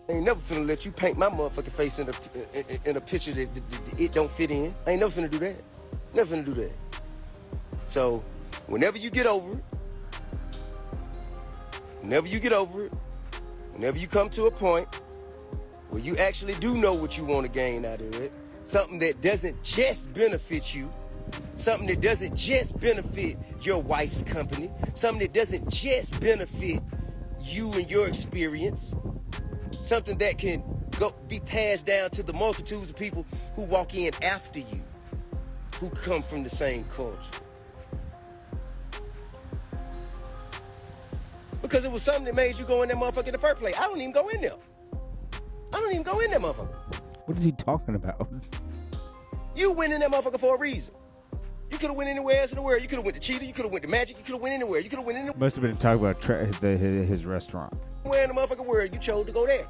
I ain't never finna let you paint my motherfucking face in a picture that it don't fit in. I ain't never finna do that. Never finna do that. So, whenever you get over it, whenever you come to a point where you actually do know what you want to gain out of it, something that doesn't just benefit you, something that doesn't just benefit your wife's company, something that doesn't just benefit you and your experience, something that can be passed down to the multitudes of people who walk in after you, who come from the same culture. Because it was something that made you go in that motherfucker in the first place. I don't even go in there. I don't even go in that motherfucker. What is he talking about? You went in that motherfucker for a reason. You could have went anywhere else in the world. You could have went to Cheetah. You could have went to Magic. You could have went anywhere. You could have went anywhere. Must have been talking about his restaurant. Where in the motherfucking world you chose to go there?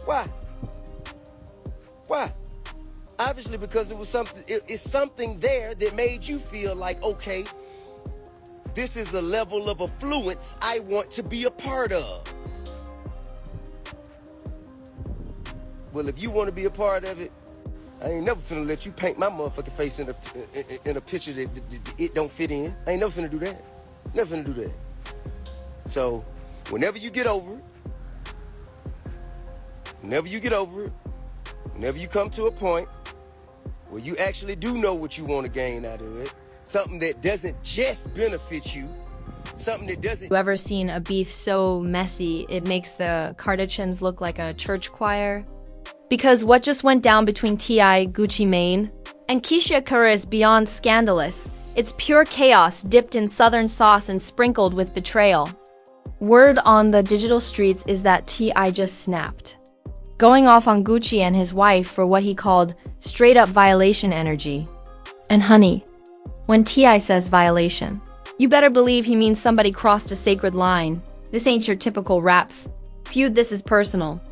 Why? Why? Obviously because it was something. It's something there that made you feel like, okay, this is a level of affluence I want to be a part of. Well, if you want to be a part of it, I ain't never finna let you paint my motherfucking face in a picture that it don't fit in. I ain't never finna do that. Never finna do that. So, whenever you get over it, whenever you come to a point where you actually do know what you want to gain out of it, something that doesn't just benefit you, something that doesn't... You ever seen a beef so messy it makes the Kardashians look like a church choir? Because what just went down between T.I., Gucci Mane, and Keyshia Ka'oir is beyond scandalous. It's pure chaos dipped in southern sauce and sprinkled with betrayal. Word on the digital streets is that T.I. just snapped, going off on Gucci and his wife for what he called straight-up violation energy. And honey, when T.I. says violation, you better believe he means somebody crossed a sacred line. This ain't your typical rap feud, this is personal.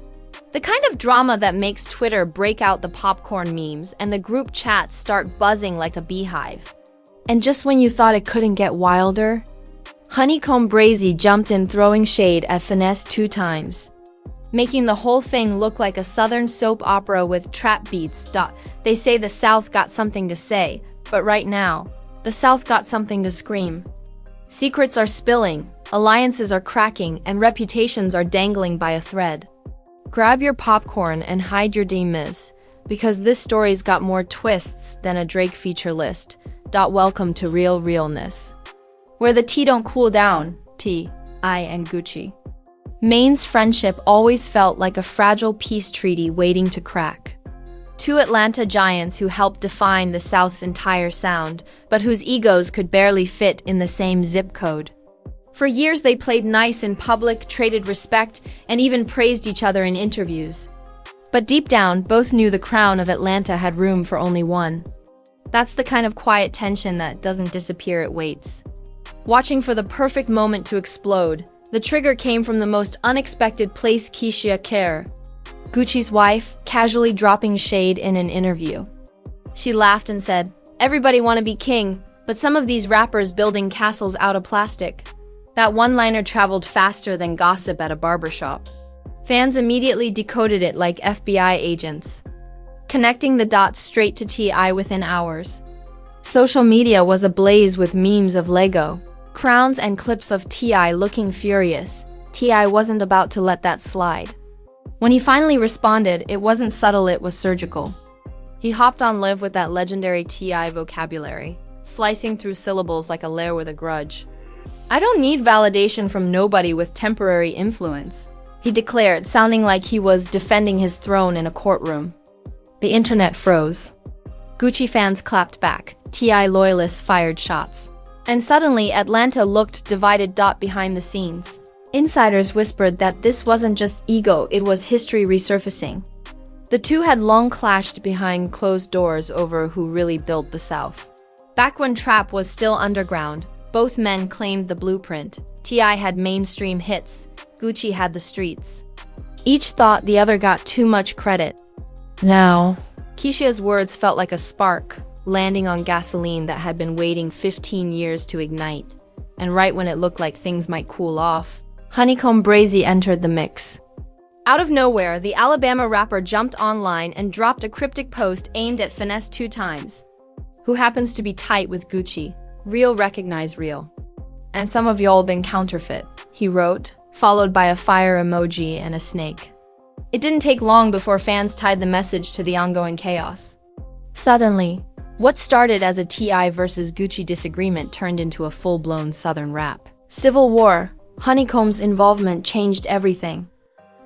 The kind of drama that makes Twitter break out the popcorn memes and the group chats start buzzing like a beehive. And just when you thought it couldn't get wilder, Honeycomb Brazy jumped in throwing shade at Finesse 2 times, making the whole thing look like a southern soap opera with trap beats. They say the South got something to say, but right now, the South got something to scream. Secrets are spilling, alliances are cracking, and reputations are dangling by a thread. Grab your popcorn and hide your demons, because this story's got more twists than a Drake feature list. Welcome to Real Realness, where the tea don't cool down. T.I. and Gucci Mane's friendship always felt like a fragile peace treaty waiting to crack. Two Atlanta giants who helped define the South's entire sound, but whose egos could barely fit in the same zip code. For years they played nice in public, traded respect, and even praised each other in interviews. But deep down, both knew the crown of Atlanta had room for only one. That's the kind of quiet tension that doesn't disappear, it waits, watching for the perfect moment to explode. The trigger came from the most unexpected place. Keyshia Ka'oir, Gucci's wife, casually dropping shade in an interview. She laughed and said, "Everybody wanna be king, but some of these rappers building castles out of plastic." That one-liner traveled faster than gossip at a barbershop. Fans immediately decoded it like FBI agents, connecting the dots straight to T.I. within hours. Social media was ablaze with memes of Lego, crowns, and clips of T.I. looking furious. T.I. wasn't about to let that slide. When he finally responded, it wasn't subtle, it was surgical. He hopped on live with that legendary T.I. vocabulary, slicing through syllables like a lair with a grudge. "I don't need validation from nobody with temporary influence," he declared, sounding like he was defending his throne in a courtroom. The internet froze. Gucci fans clapped back, T.I. loyalists fired shots. And suddenly, Atlanta looked divided. Behind the scenes, insiders whispered that this wasn't just ego, it was history resurfacing. The two had long clashed behind closed doors over who really built the South. Back when trap was still underground, both men claimed the blueprint. T.I. had mainstream hits, Gucci had the streets. Each thought the other got too much credit. Now, Keyshia's words felt like a spark, landing on gasoline that had been waiting 15 years to ignite. And right when it looked like things might cool off, Honeycomb Brazy entered the mix. Out of nowhere, the Alabama rapper jumped online and dropped a cryptic post aimed at Finesse 2 times, who happens to be tight with Gucci. Real recognize real. And some of y'all been counterfeit, he wrote, followed by a fire emoji and a snake. It didn't take long before fans tied the message to the ongoing chaos. Suddenly, what started as a T.I. versus Gucci disagreement turned into a full-blown Southern rap. Civil War. Honeycomb's involvement changed everything.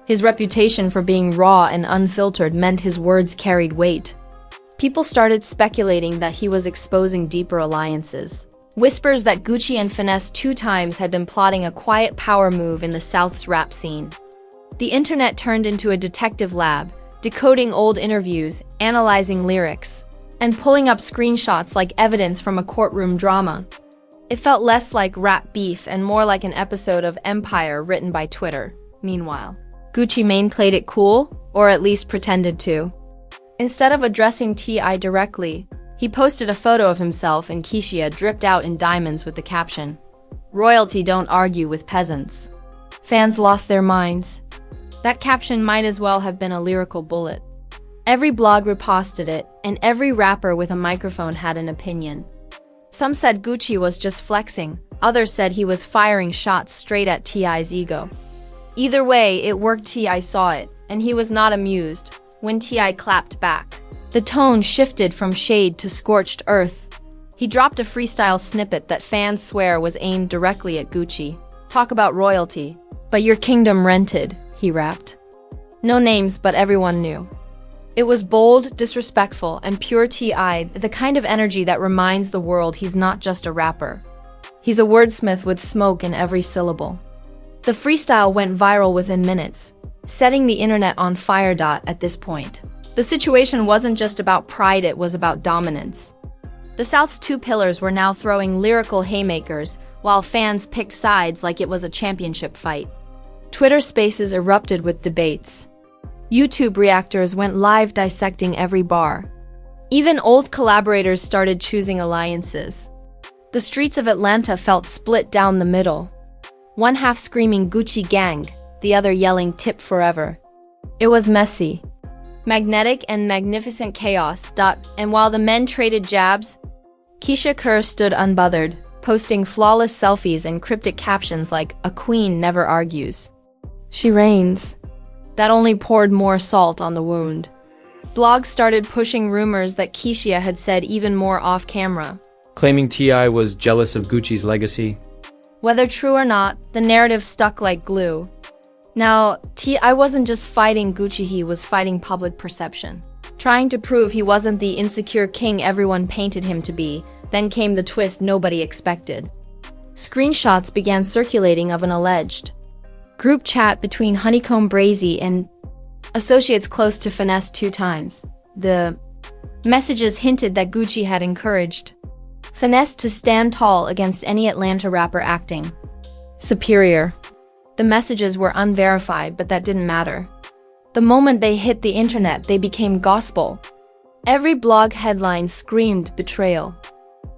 His reputation for being raw and unfiltered meant his words carried weight. People started speculating that he was exposing deeper alliances. Whispers that Gucci and Finesse 2 times had been plotting a quiet power move in the South's rap scene. The internet turned into a detective lab, decoding old interviews, analyzing lyrics, and pulling up screenshots like evidence from a courtroom drama. It felt less like rap beef and more like an episode of Empire written by Twitter. Meanwhile, Gucci Mane played it cool, or at least pretended to. Instead of addressing T.I. directly, he posted a photo of himself and Keyshia dripped out in diamonds with the caption, "Royalty don't argue with peasants." Fans lost their minds. That caption might as well have been a lyrical bullet. Every blog reposted it, and every rapper with a microphone had an opinion. Some said Gucci was just flexing, others said he was firing shots straight at T.I.'s ego. Either way, it worked. T.I. saw it, and he was not amused when T.I. clapped back. The tone shifted from shade to scorched earth. He dropped a freestyle snippet that fans swear was aimed directly at Gucci. "Talk about royalty, but your kingdom rented," he rapped. No names, but everyone knew. It was bold, disrespectful, and pure T.I., the kind of energy that reminds the world he's not just a rapper. He's a wordsmith with smoke in every syllable. The freestyle went viral within minutes, setting the internet on fire. At this point, the situation wasn't just about pride, it was about dominance. The South's 2 pillars were now throwing lyrical haymakers, while fans picked sides like it was a championship fight. Twitter Spaces erupted with debates. YouTube reactors went live dissecting every bar. Even old collaborators started choosing alliances. The streets of Atlanta felt split down the middle. One half screaming Gucci gang, the other yelling tip forever. It was messy, magnetic, and magnificent chaos. And while the men traded jabs, Keyshia Kerr stood unbothered, posting flawless selfies and cryptic captions like, "A queen never argues. She reigns." That only poured more salt on the wound. Blogs started pushing rumors that Keyshia had said even more off-camera, claiming T.I. was jealous of Gucci's legacy. Whether true or not, the narrative stuck like glue. Now, T.I. wasn't just fighting Gucci, he was fighting public perception. Trying to prove he wasn't the insecure king everyone painted him to be. Then came the twist nobody expected. Screenshots began circulating of an alleged group chat between Honeycomb Brazy and associates close to Finesse 2 times. The messages hinted that Gucci had encouraged Finesse to stand tall against any Atlanta rapper acting superior. The messages were unverified, but that didn't matter. The moment they hit the internet, they became gospel. Every blog headline screamed betrayal.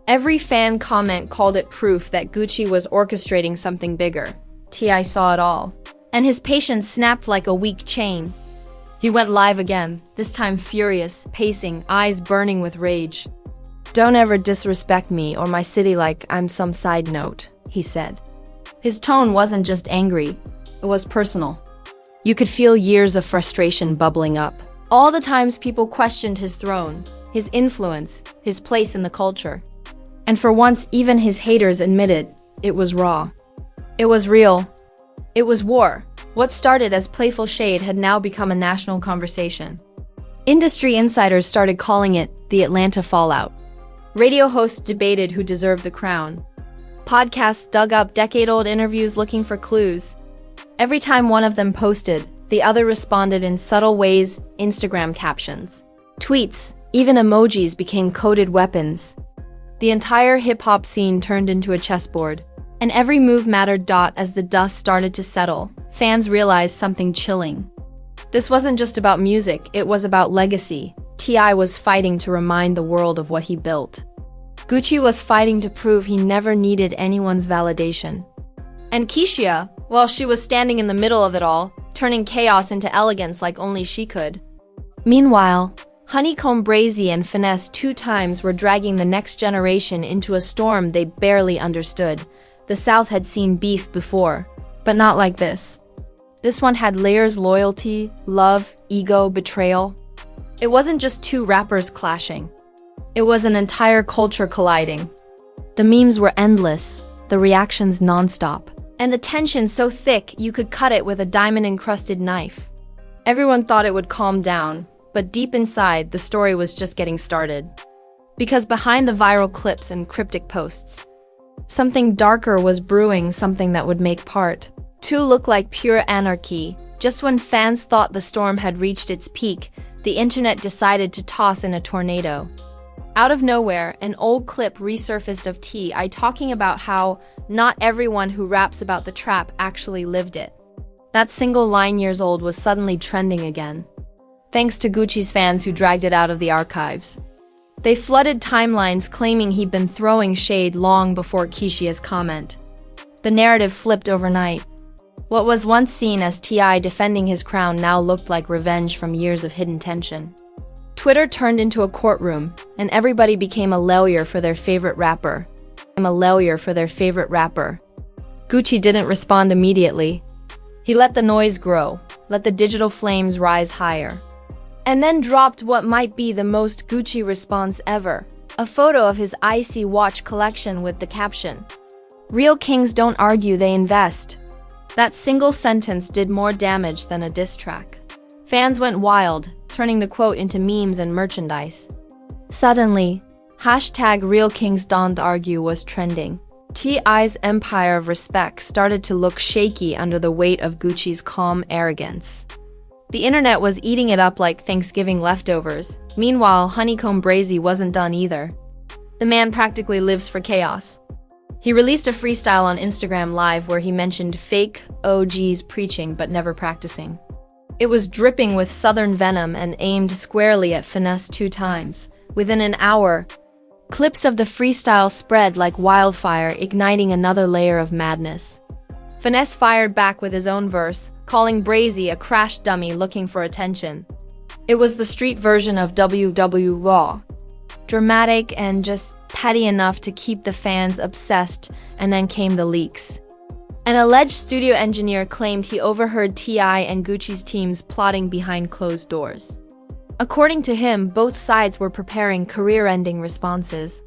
Every fan comment called it proof that Gucci was orchestrating something bigger. T.I. saw it all, and his patience snapped like a weak chain. He went live again, this time furious, pacing, eyes burning with rage. "Don't ever disrespect me or my city like I'm some side note," he said. His tone wasn't just angry, it was personal. You could feel years of frustration bubbling up. All the times people questioned his throne, his influence, his place in the culture. And for once, even his haters admitted it was raw. It was real. It was war. What started as playful shade had now become a national conversation. Industry insiders started calling it the Atlanta fallout. Radio hosts debated who deserved the crown. Podcasts dug up decade-old interviews looking for clues. Every time one of them posted, the other responded in subtle ways, Instagram captions, tweets, even emojis became coded weapons. The entire hip-hop scene turned into a chessboard. And every move mattered. As the dust started to settle, fans realized something chilling. This wasn't just about music, it was about legacy. T.I. was fighting to remind the world of what he built. Gucci was fighting to prove he never needed anyone's validation. And Keyshia, While she was standing in the middle of it all, turning chaos into elegance like only she could. Meanwhile, Honeycomb Brazy and Finesse 2 times were dragging the next generation into a storm they barely understood. The South had seen beef before, but not like this. This one had layers: loyalty, love, ego, betrayal. It wasn't just 2 rappers clashing. It was an entire culture colliding. The memes were endless, the reactions nonstop, and the tension so thick you could cut it with a diamond-encrusted knife. Everyone thought it would calm down, but deep inside, the story was just getting started. Because behind the viral clips and cryptic posts, something darker was brewing, something that would make part 2 look like pure anarchy. Just when fans thought the storm had reached its peak, the internet decided to toss in a tornado. Out of nowhere, an old clip resurfaced of T.I. talking about how not everyone who raps about the trap actually lived it. That single line, years old, was suddenly trending again, thanks to Gucci's fans who dragged it out of the archives. They flooded timelines claiming he'd been throwing shade long before Keyshia's comment. The narrative flipped overnight. What was once seen as T.I. defending his crown now looked like revenge from years of hidden tension. Twitter turned into a courtroom, and everybody became a lawyer for their favorite rapper. Gucci didn't respond immediately. He let the noise grow, let the digital flames rise higher, and then dropped what might be the most Gucci response ever: a photo of his icy watch collection with the caption, "Real kings don't argue, they invest." That single sentence did more damage than a diss track. Fans went wild, turning the quote into memes and merchandise. Suddenly, #RealKingsDon'tArgue was trending. T.I.'s empire of respect started to look shaky under the weight of Gucci's calm arrogance. The internet was eating it up like Thanksgiving leftovers. Meanwhile, Honeycomb Brazy wasn't done either. The man practically lives for chaos. He released a freestyle on Instagram Live where he mentioned fake OGs preaching but never practicing. It was dripping with southern venom and aimed squarely at Finesse 2 times. Within an hour, clips of the freestyle spread like wildfire, igniting another layer of madness. Finesse fired back with his own verse, calling Brazy a crash dummy looking for attention. It was the street version of WW Raw. Dramatic and just petty enough to keep the fans obsessed, and then came the leaks. An alleged studio engineer claimed he overheard T.I. and Gucci's teams plotting behind closed doors. According to him, both sides were preparing career-ending responses.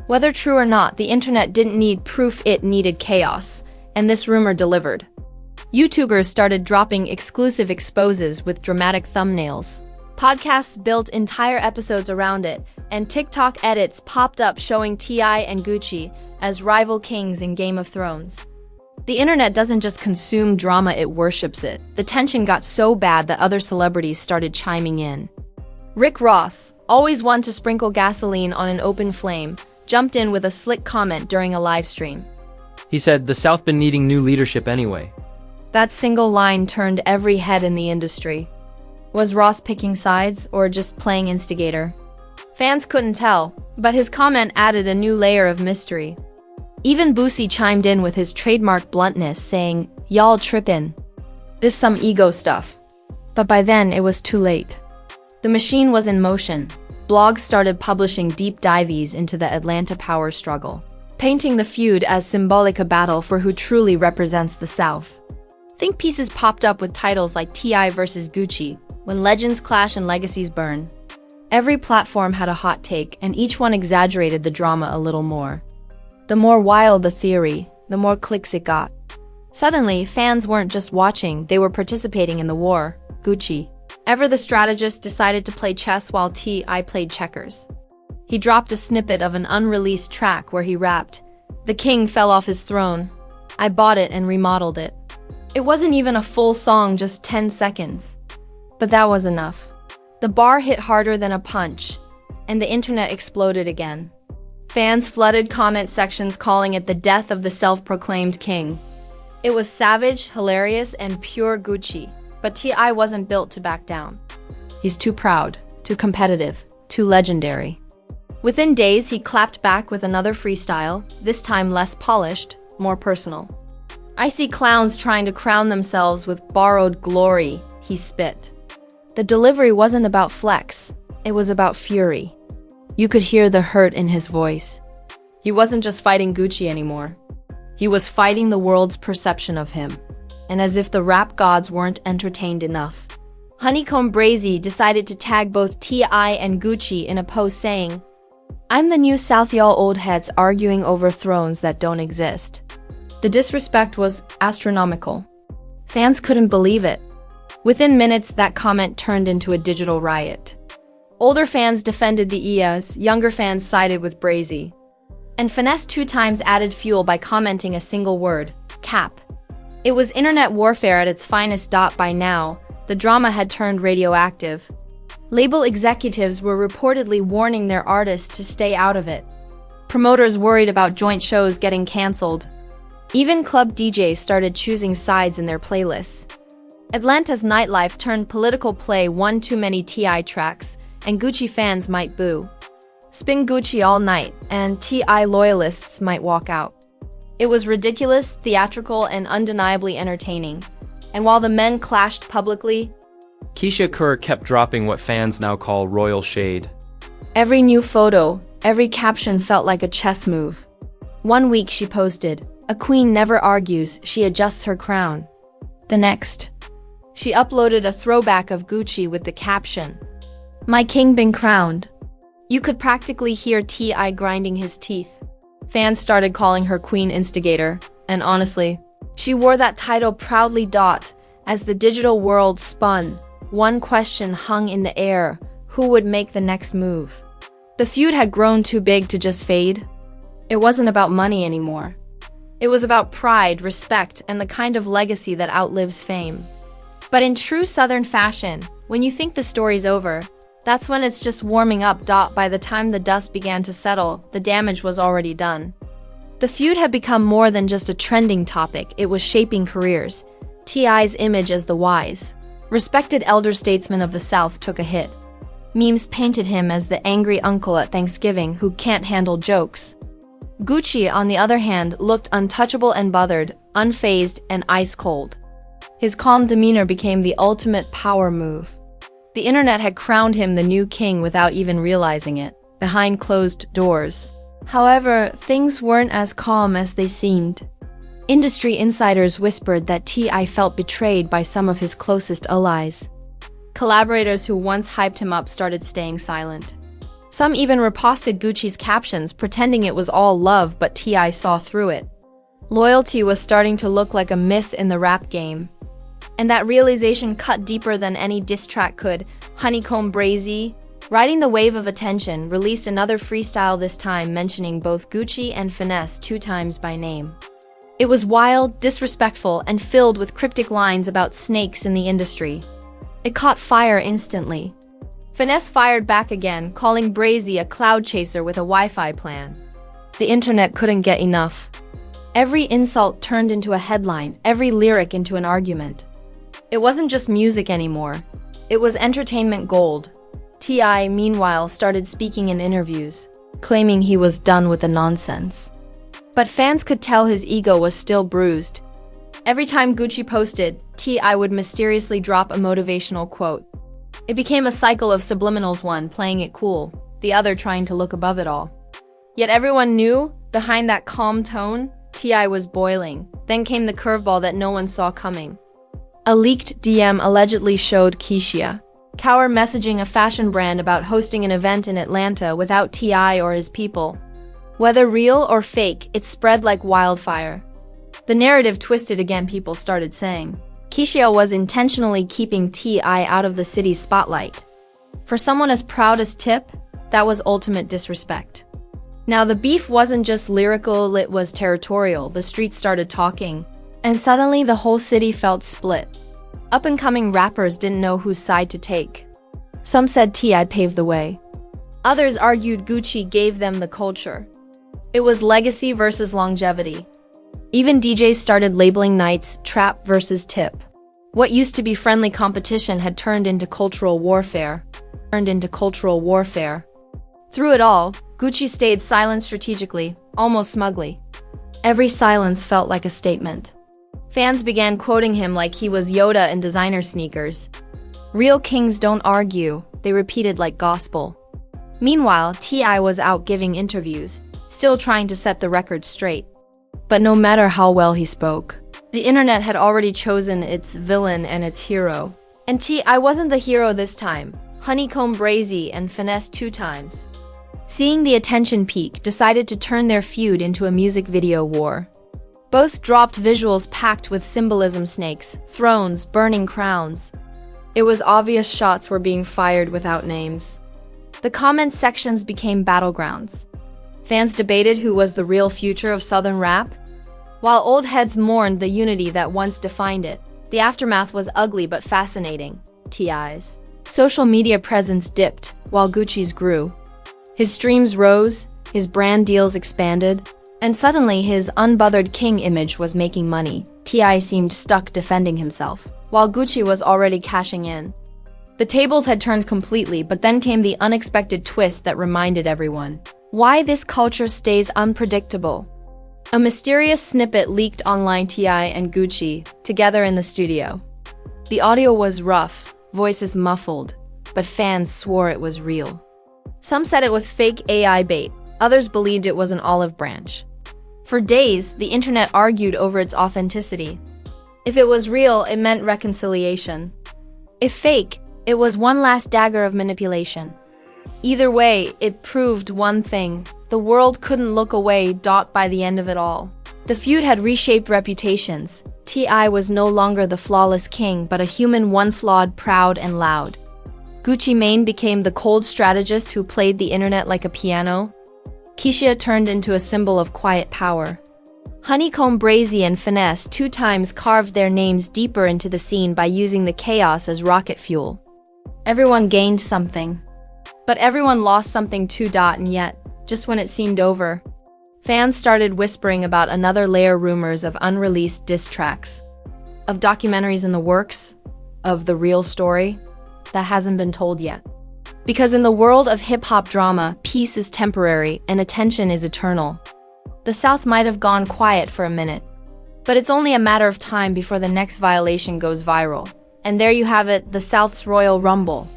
Whether true or not, the internet didn't need proof, it needed chaos, and this rumor delivered. YouTubers started dropping exclusive exposes with dramatic thumbnails. Podcasts built entire episodes around it, and TikTok edits popped up showing T.I. and Gucci as rival kings in Game of Thrones. The internet doesn't just consume drama, it worships it. The tension got so bad that other celebrities started chiming in. Rick Ross, always one to sprinkle gasoline on an open flame, jumped in with a slick comment during a live stream. He said, "The South been needing new leadership anyway." That single line turned every head in the industry. Was Ross picking sides or just playing instigator? Fans couldn't tell, but his comment added a new layer of mystery. Even Boosie chimed in with his trademark bluntness, saying, "Y'all trippin'. This some ego stuff." But by then, it was too late. The machine was in motion. Blogs started publishing deep dives into the Atlanta power struggle, painting the feud as symbolic a battle for who truly represents the South. Think pieces popped up with titles like T.I. versus Gucci, When Legends Clash and Legacies Burn. Every platform had a hot take, and each one exaggerated the drama a little more. The more wild the theory, the more clicks it got. Suddenly, fans weren't just watching, they were participating in the war. Gucci, ever the strategist, decided to play chess while T.I. played checkers. He dropped a snippet of an unreleased track where he rapped, "The king fell off his throne. I bought it and remodeled it." It wasn't even a full song, just 10 seconds. But that was enough. The bar hit harder than a punch, and the internet exploded again. Fans flooded comment sections calling it the death of the self-proclaimed king. It was savage, hilarious, and pure Gucci, but T.I. wasn't built to back down. He's too proud, too competitive, too legendary. Within days, he clapped back with another freestyle, this time less polished, more personal. I see clowns trying to crown themselves with borrowed glory, he spit. The delivery wasn't about flex, it was about fury. You could hear the hurt in his voice. He wasn't just fighting Gucci anymore. He was fighting the world's perception of him. And as if the rap gods weren't entertained enough, Honeycomb Brazy decided to tag both T.I. and Gucci in a post saying, "I'm the new South y'all old heads arguing over thrones that don't exist." The disrespect was astronomical. Fans couldn't believe it. Within minutes, that comment turned into a digital riot. Older fans defended the EAs, younger fans sided with Brazy. And Finesse 2 times added fuel by commenting a single word, cap. It was internet warfare at its finest. By now, the drama had turned radioactive. Label executives were reportedly warning their artists to stay out of it. Promoters worried about joint shows getting cancelled. Even club DJs started choosing sides in their playlists. Atlanta's nightlife turned political play one too many T.I. tracks, and Gucci fans might boo. Spin Gucci all night, and T.I. loyalists might walk out. It was ridiculous, theatrical, and undeniably entertaining. And while the men clashed publicly, Keyshia Kerr kept dropping what fans now call royal shade. every new photo, every caption felt like a chess move. One week she posted, "A queen never argues, she adjusts her crown." The next, she uploaded a throwback of Gucci with the caption, "My king been crowned." You could practically hear T.I. grinding his teeth. Fans started calling her Queen Instigator, and honestly, she wore that title proudly. As the digital world spun, one question hung in the air: who would make the next move? The feud had grown too big to just fade. It wasn't about money anymore. It was about pride, respect, and the kind of legacy that outlives fame. But in true Southern fashion, when you think the story's over, that's when it's just warming up. By the time the dust began to settle, the damage was already done. The feud had become more than just a trending topic, it was shaping careers. T.I.'s image as the wise, respected elder statesman of the South took a hit. Memes painted him as the angry uncle at Thanksgiving who can't handle jokes. Gucci, on the other hand, looked untouchable and bothered, unfazed and ice cold. His calm demeanor became the ultimate power move. The internet had crowned him the new king without even realizing it, behind closed doors. However, things weren't as calm as they seemed. Industry insiders whispered that T.I. felt betrayed by some of his closest allies. Collaborators who once hyped him up started staying silent. Some even reposted Gucci's captions, pretending it was all love, but T.I. saw through it. Loyalty was starting to look like a myth in the rap game. And that realization cut deeper than any diss track could. Honeycomb Brazy, riding the wave of attention, released another freestyle, this time mentioning both Gucci and Finesse 2 times by name. It was wild, disrespectful, and filled with cryptic lines about snakes in the industry. It caught fire instantly. Finesse fired back again, calling Brazy a cloud chaser with a Wi-Fi plan. The internet couldn't get enough. Every insult turned into a headline, every lyric into an argument. It wasn't just music anymore. It was entertainment gold. T.I., meanwhile, started speaking in interviews, claiming he was done with the nonsense. But fans could tell his ego was still bruised. Every time Gucci posted, T.I. would mysteriously drop a motivational quote. It became a cycle of subliminals, one playing it cool, the other trying to look above it all. Yet everyone knew, behind that calm tone, T.I. was boiling. Then came the curveball that no one saw coming. A leaked DM allegedly showed Keyshia Kaur messaging a fashion brand about hosting an event in Atlanta without T.I. or his people. Whether real or fake, it spread like wildfire. The narrative twisted again, people started saying. Keyshia was intentionally keeping T.I. out of the city's spotlight. For someone as proud as Tip, that was ultimate disrespect. Now the beef wasn't just lyrical, it was territorial. The streets started talking, and suddenly the whole city felt split. Up-and-coming rappers didn't know whose side to take. Some said T.I. paved the way. Others argued Gucci gave them the culture. It was legacy versus longevity. Even DJs started labeling nights trap versus tip. What used to be friendly competition had turned into cultural warfare. Through it all, Gucci stayed silent strategically, almost smugly. Every silence felt like a statement. Fans began quoting him like he was Yoda in designer sneakers. "Real kings don't argue," they repeated like gospel. Meanwhile, T.I. was out giving interviews, still trying to set the record straight. But no matter how well he spoke, the internet had already chosen its villain and its hero. And T.I. wasn't the hero this time. Honeycomb Brazy and Finesse 2 times. Seeing the attention peak, decided to turn their feud into a music video war. Both dropped visuals packed with symbolism: snakes, thrones, burning crowns. It was obvious shots were being fired without names. The comment sections became battlegrounds. Fans debated who was the real future of Southern rap, while old heads mourned the unity that once defined it. The aftermath was ugly but fascinating. T.I.'s social media presence dipped, while Gucci's grew. His streams rose, his brand deals expanded, and suddenly his unbothered king image was making money. T.I. seemed stuck defending himself, while Gucci was already cashing in. The tables had turned completely, but then came the unexpected twist that reminded everyone why this culture stays unpredictable. A mysterious snippet leaked online: T.I. and Gucci together in the studio. The audio was rough, voices muffled, but fans swore it was real. Some said it was fake AI bait, others believed it was an olive branch. For days, the internet argued over its authenticity. If it was real, it meant reconciliation. If fake, it was one last dagger of manipulation. Either way, it proved one thing: the world couldn't look away. By the end of it all, the feud had reshaped reputations. T.I. was no longer the flawless king, but a human, one flawed, proud, and loud. Gucci Mane became the cold strategist who played the internet like a piano. Keyshia turned into a symbol of quiet power. Honeycomb Brazy and Finesse 2 times carved their names deeper into the scene by using the chaos as rocket fuel. Everyone gained something. But everyone lost something too. And yet, just when it seemed over, fans started whispering about another layer: rumors of unreleased diss tracks, of documentaries in the works, of the real story that hasn't been told yet. Because in the world of hip-hop drama, peace is temporary and attention is eternal. The South might have gone quiet for a minute, but it's only a matter of time before the next violation goes viral. And there you have it, the South's Royal Rumble.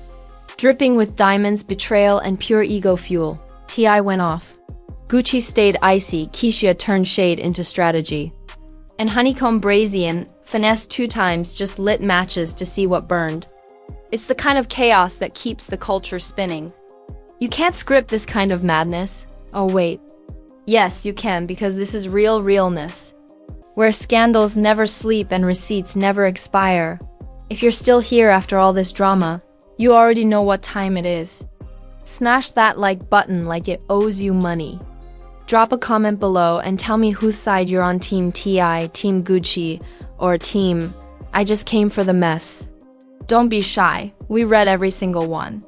Dripping with diamonds, betrayal, and pure ego fuel, T.I. went off. Gucci stayed icy, Keyshia turned shade into strategy. And Honeycomb Brazy and Finesse 2 times just lit matches to see what burned. It's the kind of chaos that keeps the culture spinning. You can't script this kind of madness. Oh wait. Yes, you can, because this is real realness. Where scandals never sleep and receipts never expire. If you're still here after all this drama, you already know what time it is. Smash that like button like it owes you money. Drop a comment below and tell me whose side you're on: Team T.I., Team Gucci, or Team I just came for the mess. Don't be shy, we read every single one.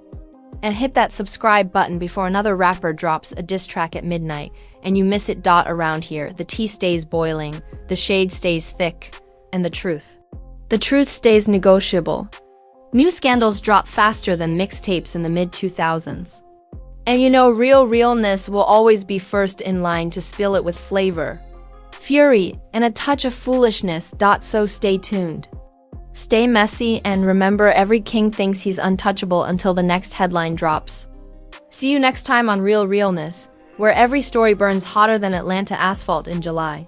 And hit that subscribe button before another rapper drops a diss track at midnight and you miss it. Around here, the tea stays boiling, the shade stays thick, and the truth stays negotiable. New scandals drop faster than mixtapes in the mid-2000s. And you know, real realness will always be first in line to spill it with flavor, fury, and a touch of foolishness. So stay tuned. Stay messy, and remember, every king thinks he's untouchable until the next headline drops. See you next time on Real Realness, where every story burns hotter than Atlanta asphalt in July.